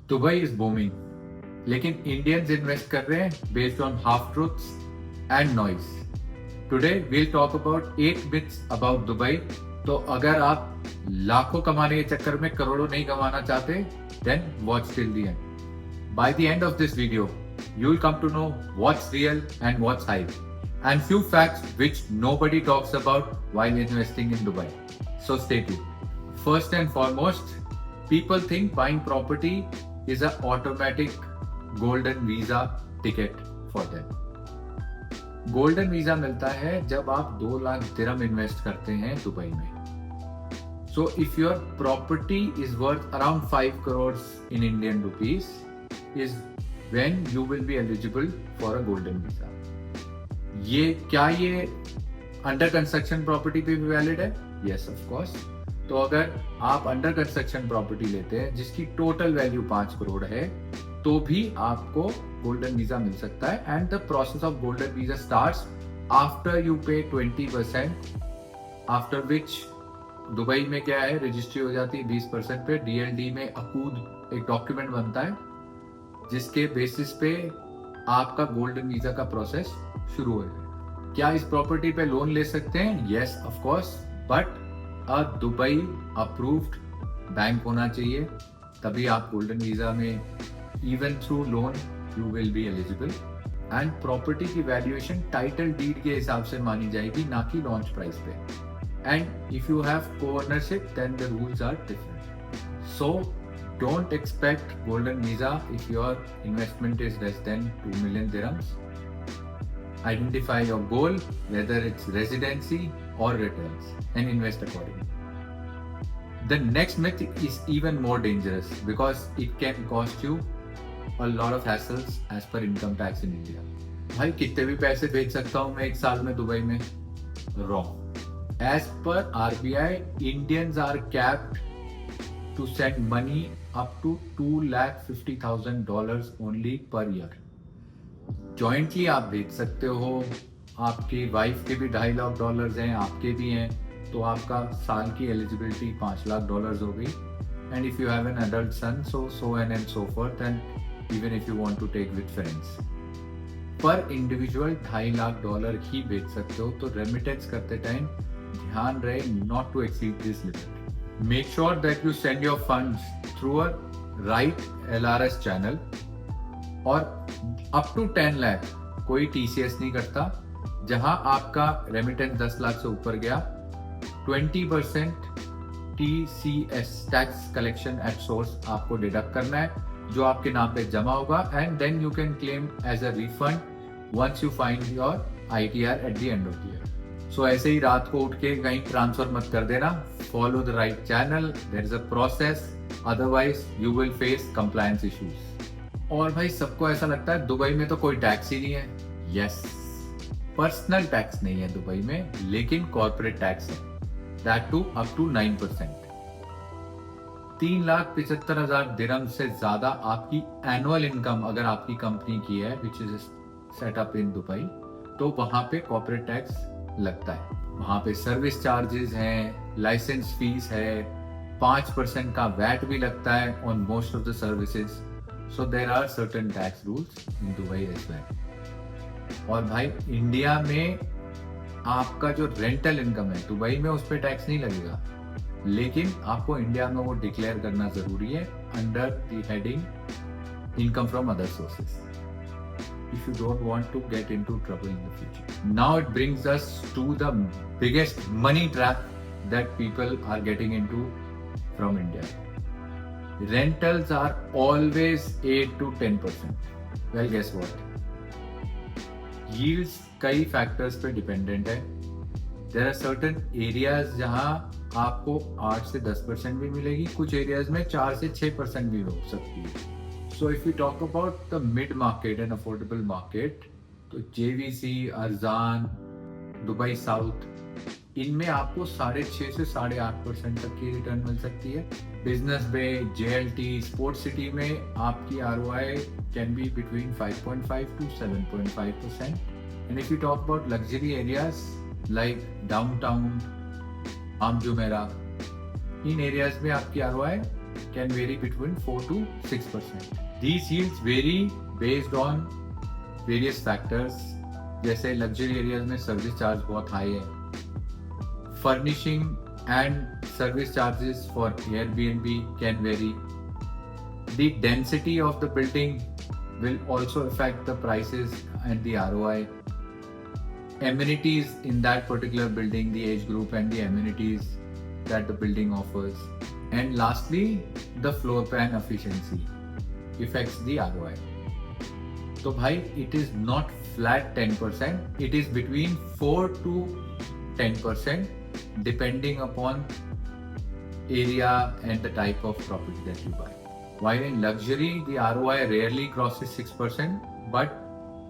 Dubai is booming, लेकिन Indians invest कर रहे हैं based on half truths and noise. Today we'll talk about 8 myths about Dubai. तो अगर आप लाखों कमाने के चक्कर में करोड़ों नहीं कमाना चाहते, then watch till the end. By the end of this video, you will come to know what's real and what's hype, and few facts which nobody talks about while investing in Dubai. So stay tuned. First and foremost, people think buying property is an automatic golden visa ticket for them. Golden visa मिलता है जब आप 2 लाख दिरहम invest करते हैं Dubai में। So if your property is worth around 5 crores in Indian rupees, is when you will be eligible for a golden visa. ये under construction property पे भी वैलिड है? Yes of course. तो अगर आप अंडर कंस्ट्रक्शन प्रॉपर्टी लेते हैं जिसकी टोटल वैल्यू 5 करोड़ है, तो भी आपको गोल्डन वीजा मिल सकता है। And the process of golden visa starts after you पे 20%, आफ्टर विच दुबई में क्या है, रजिस्ट्री हो जाती है 20% पे। DLD में अकूद एक डॉक्यूमेंट बनता है जिसके बेसिस पे आपका गोल्डन वीजा का प्रोसेस शुरू हो जाए। क्या इस प्रॉपर्टी पे लोन ले सकते हैं? Yes of course, but a Dubai approved bank होना चाहिए, तभी आप गोल्डन वीजा में even through loan you will be eligible. And property की वैल्यूएशन टाइटल डीड के हिसाब से मानी जाएगी, ना कि लॉन्च प्राइस पे। And if you have co-ownership then the rules are different. So don't expect golden visa if your investment is less than 2 million dirhams. Identify your goal, whether it's residency or returns, and invest accordingly. The next myth is even more dangerous because it can cost you a lot of hassles as per income tax in India. भाई कितने भी पैसे भेज सकता हूँ मैं एक साल में दुबई में? Wrong. As per RBI, Indians are capped to send money up to $250,000 only per year. Jointly आप भेज सकते हो, आपकी वाइफ के भी $2.5 लाख हैं, आपके भी हैं, तो आपका साल की एलिजिबिलिटी $5 लाख हो गई। And if you have an adult son, so and so forth, and even if you want to take with friends, पर इंडिविजुअल $2.5 लाख ही भेज सकते हो। तो रेमिटेंस करते टाइम ध्यान रहे not to exceed this limit. Make sure that you send your funds through a right LRS channel, और up to 10 लाख कोई TCS नहीं करता। जहां आपका रेमिटेंस 10 लाख से ऊपर गया, 20% TCS tax collection at source आपको डिडक्ट करना है, जो आपके नाम पे जमा होगा। And then you can claim as a refund once you find your ITR at the end of the year. So ऐसे ही रात को उठ के कहीं ट्रांसफर मत कर देना। Follow the right channel, there is a process, otherwise you will face compliance issues. और भाई सबको ऐसा लगता है दुबई में तो कोई टैक्स ही नहीं है। यस, पर्सनल टैक्स नहीं है दुबई में, लेकिन कॉर्पोरेट टैक्स है, दैट टू अप टू 9%। 3,75,000 दिरहम से ज्यादा आपकी एनुअल इनकम अगर आपकी कंपनी की है which is set up in Dubai, तो वहां पे कॉर्पोरेट टैक्स लगता है। वहां पे सर्विस चार्जेस हैं, लाइसेंस फीस है, 5% का वैट भी लगता है on most of the services. So there are certain tax rules in Dubai as well. और भाई इंडिया में आपका जो रेंटल इनकम है दुबई में, उस पर टैक्स नहीं लगेगा, लेकिन आपको इंडिया में वो डिक्लेयर करना जरूरी है under the heading income from other sources, if you don't want to get into trouble in the future. Now it brings us to the biggest money trap that people are getting into from India. Rentals are always 8 to 10%. Well, guess what? Yields कई factors पे dependent है। There are certain areas जहां आपको 8 से 10% भी मिलेगी, कुछ areas में 4 से 6% भी हो सकती है। So if we talk about the mid market and affordable market, तो JVC, अरजान, दुबई साउथ, इनमें आपको 6.5 से 8.5% तक की रिटर्न मिल सकती है। बिजनेस बे, JLT, स्पोर्ट्स सिटी में आपकी ROI can be between 5.5 to 7.5%. And if you talk about luxury areas like downtown, आम जुमेरा, इन एरियाज में आपकी ROI can vary between 4 to 6%. These yields vary based on various factors, जैसे luxury areas में service charge बहुत high है. Furnishing and service charges for Airbnb can vary. The density of the building will also affect the prices and the ROI. Amenities in that particular building, the age group and the amenities that the building offers. And lastly, the floor plan efficiency affects the ROI. So bhai, it is not flat 10%, it is between 4 to 10% depending upon area and the type of property that you buy. While in luxury, the ROI rarely crosses 6%, but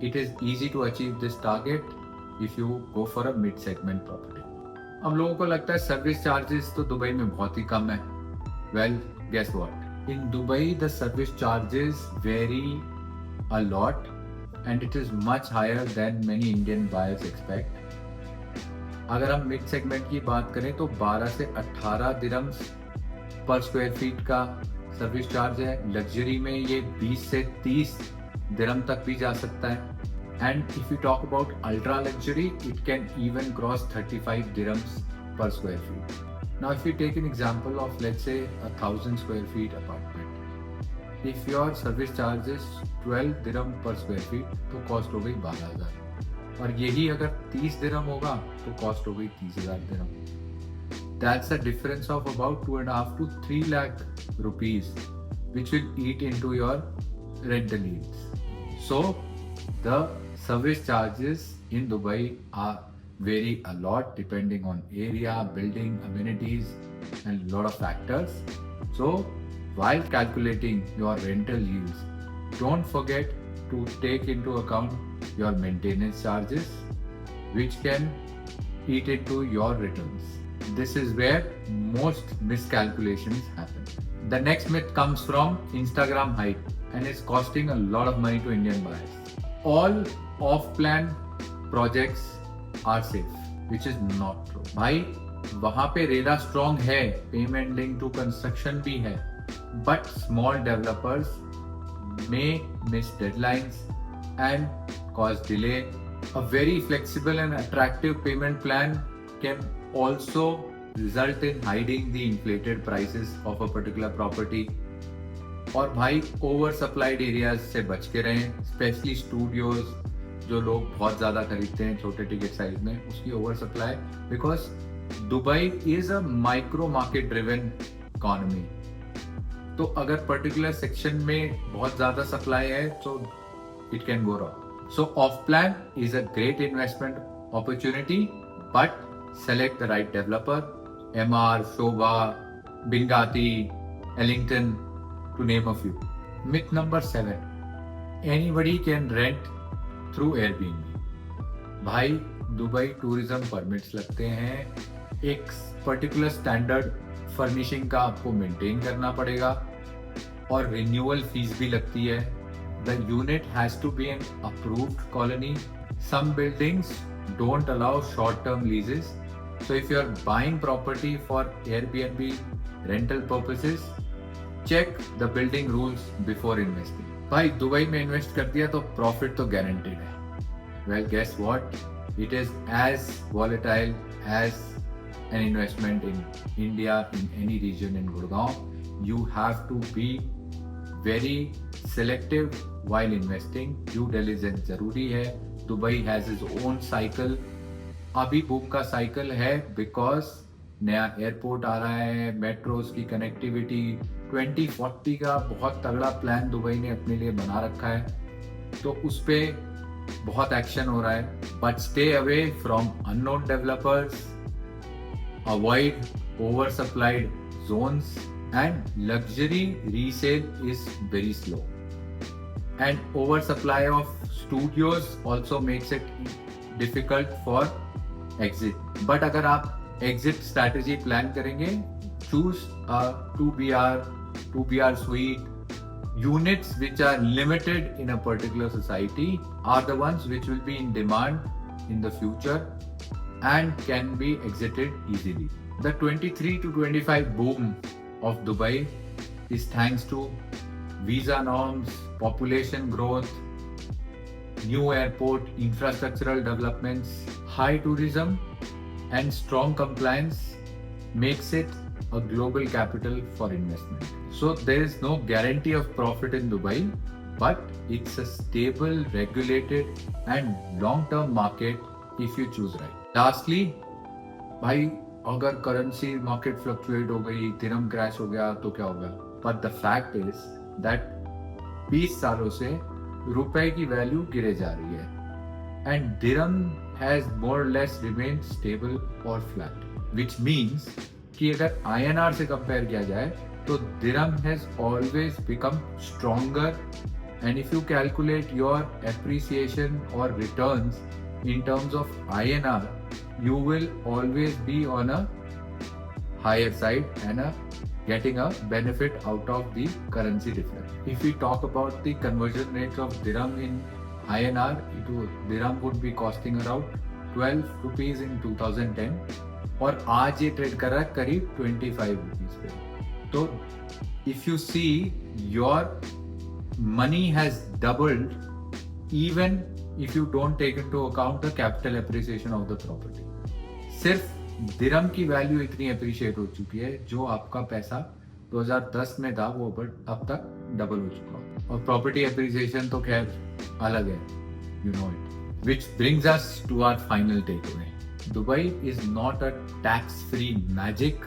it is easy to achieve this target if you go for a mid-segment property. अब लोगों को लगता है service charges तो Dubai में बहुत ही कम है. Well, guess what? In Dubai, the service charges vary a lot and it is much higher than many Indian buyers expect. अगर हम मिड सेगमेंट की बात करें तो 12 से 18 दिरहम्स पर स्क्वायर फीट का सर्विस चार्ज है. लग्जरी में ये 20 से 30 दिरहम तक भी जा सकता है. And if you talk about ultra luxury, it can even cross 35 dirhams per square feet. Now, if you take an example of, let's say, 1,000 square feet apartment, if your service charge is 12 dirham per square feet, तो cost हो गई 12,000. और यही अगर 30 dirham होगा, तो cost हो गई 30,000 dirham. That's a difference of about 2.5 to 3 lakh rupees, which will eat into your rental yields. So, the service charges in Dubai are vary a lot depending on area, building, amenities, and a lot of factors. So, while calculating your rental yields, don't forget to take into account your maintenance charges, which can eat into your returns. This is where most miscalculations happen. The next myth comes from Instagram hype and it's costing a lot of money to Indian buyers. All off-plan projects are safe, which is not true. भाई वहाँ पे RERA strong है, payment link to construction भी है, but small developers may miss deadlines and cause delay. A very flexible and attractive payment plan can also result in hiding the inflated prices of a particular property. और भाई over supplied areas से बच के रहें, specially studios जो लोग बहुत ज़्यादा खरीदते हैं छोटे टिकट साइज में, उसकी over supply, because Dubai is a micro market driven economy. तो अगर पर्टिकुलर सेक्शन में बहुत ज़्यादा सप्लाई है तो it can go wrong. So off plan is a great investment opportunity, but select the right developer. MR, Sobha, Binghatti, Ellington, to name a few. Myth number 7. Anybody can rent through Airbnb. भाई Dubai tourism permits लगते हैं, एक particular standard furnishing का आपको maintain करना पड़ेगा और renewal fees भी लगती है. The unit has to be an approved colony. Some buildings don't allow short-term leases. So if you are buying property for Airbnb rental purposes, check the building rules before investing. भाई Dubai में invest कर दिया तो profit तो guaranteed है. Well, guess what? It is as volatile as an investment in India, in any region in Gurgaon. You have to be very selective while investing. Due diligence जरूरी है. Dubai has its own cycle. अभी boom का cycle है because नया airport आ रहा है, metros की connectivity, 2040 का बहुत तगड़ा प्लान दुबई ने अपने लिए बना रखा है, तो उस पे बहुत एक्शन हो रहा है. But stay away from unknown developers, avoid over supplied zones, and luxury resale is very slow. And over supply of studios also makes it difficult for exit. But अगर आप एग्जिट स्ट्रैटेजी प्लान करेंगे, choose a 2BR suite. Units which are limited in a particular society are the ones which will be in demand in the future and can be exited easily. The 23 to 25 boom of Dubai is thanks to visa norms, population growth, new airport, infrastructural developments, high tourism, and strong compliance makes it a global capital for investment. So there is no guarantee of profit in Dubai, but it's a stable, regulated and long-term market if you choose right. Lastly, भाई अगर currency market fluctuate हो गई, दिरहम crash हो गया तो क्या होगा? But the fact is that 20 सालों से रुपए की वैल्यू गिरे जा रही है and dirham has more less remain stable और फ्लैट, विच मीन्स कि अगर INR से कंपेयर किया जाए तो dirham has always become stronger and if you calculate your appreciation और returns in terms of INR, you will always be on a higher side and getting a benefit out of the currency difference. If we talk about the conversion rate of dirham in INR, dirham would be costing around 12 rupees in 2010 और आज ये trade कर रहा है करीब 25 rupees पे. तो if you see your money has doubled even if you don't take into account the capital appreciation of the property. सिर्फ दिरहम की वैल्यू इतनी अप्रिशिएट हो चुकी है, जो आपका पैसा 2010 में था वो अब तक डबल हो चुका है. और प्रॉपर्टी अप्रिसिएशन तो खैर अलग है, you know it. Which brings us to our final takeaway. Dubai is not a tax-free magic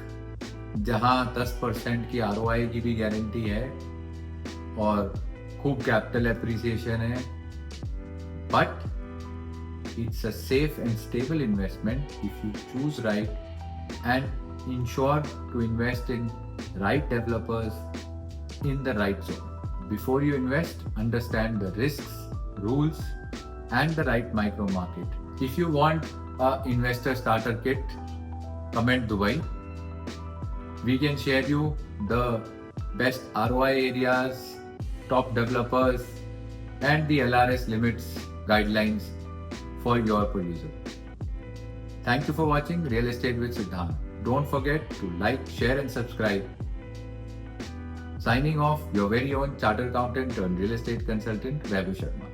जहां 10% की ROI की भी गारंटी है और खूब कैपिटल अप्रिसिएशन है. But it's a safe and stable investment if you choose right and ensure to invest in right developers in the right zone. Before you invest, understand the risks, rules, and the right micro market. If you want an investor starter kit, comment Dubai. We can share you the best ROI areas, top developers, and the LRS limits guidelines for your producer. Thank you for watching Real Estate with Siddhant. Don't forget to like, share and subscribe. Signing off, your very own chartered accountant turned real estate consultant, Vaibhav Sharma.